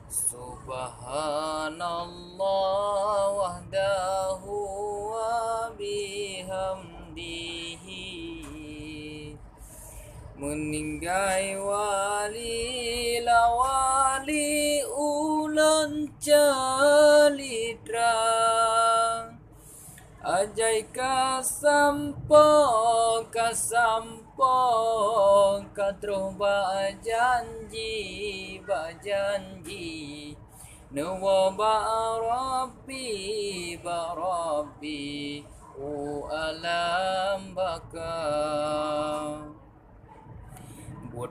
Subhanallah wahdahu wa bihamdihi. Meninggai wali lawali ulan calitra. Ajai kasampo katruh bajanji Nawa ba'rabbi alam baka. Buat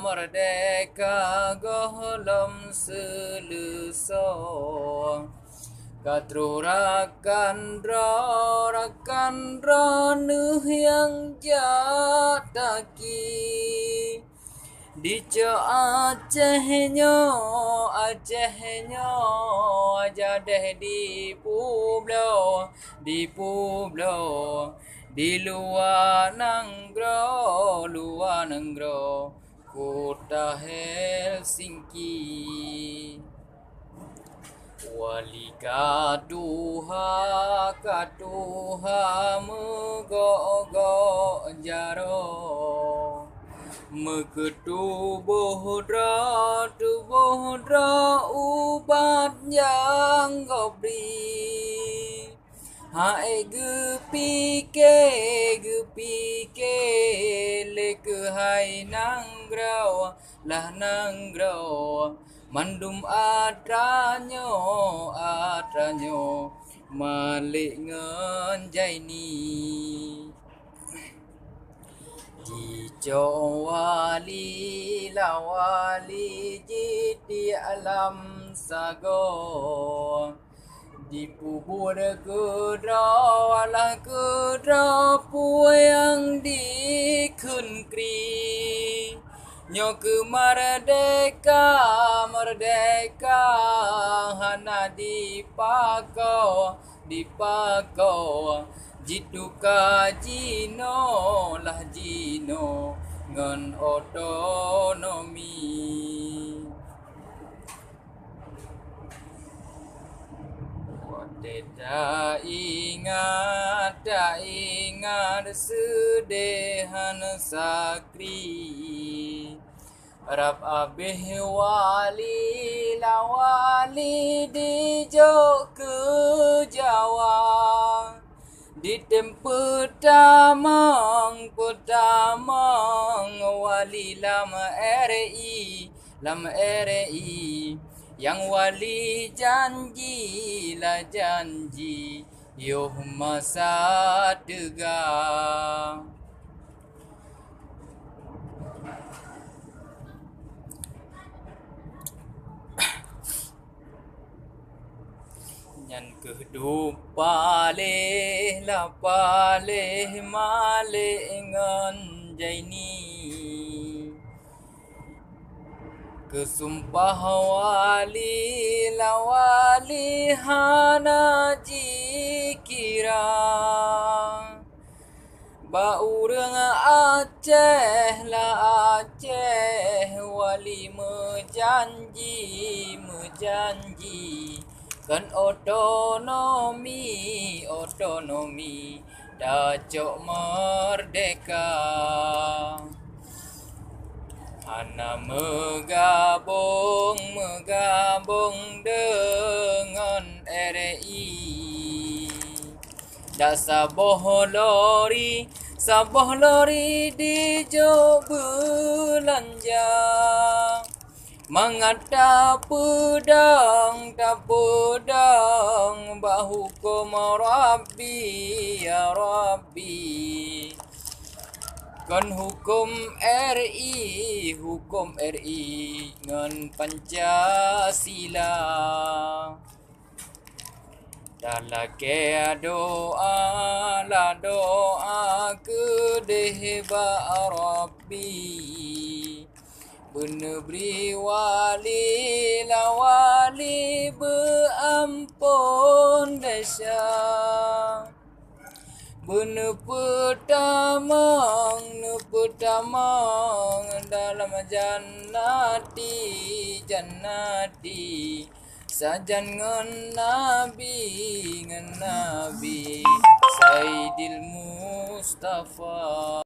merdeka gohlom selesai. Katru rakan nuh yang jataki. Dico Acehnya jadeh di Pueblo di luar Nanggro kota Helsinki. Wali katuha megogo jaro. Meketubuh dra ubat yang gobri. Hai gepike lek hai Nanggro mandum atranyo malik ngenjaini. Jijo wali lawali jiti alam sago. Dipubur kedra yang dikunkri. Nyok merdeka hana dipakau jituka jino ngan otonomi. Tak ingat sedehan sakri. Rab abih wali lawali di jok ke Jawa. Di tempat tamang wali lam RI yang wali janji yoh masa tegang. Nyan kehidup paleh maleh ngan jaini. Kesumpah wali lawali hana jikira. Baurang Aceh wali menjanji kan otonomi dacok merdeka. Hana megabung dengan RI. Dak saboh lori di jo belanja. Mangata pedang bahukum Rabbi ya Rabbi. Kan hukum RI ngan Pancasila. Dalake doa kedehba Rabbi. Benebri wali lawali beampun desa. Benepetamang dalam jannati jannati sajan ngen Nabi Sayyidil Mustafa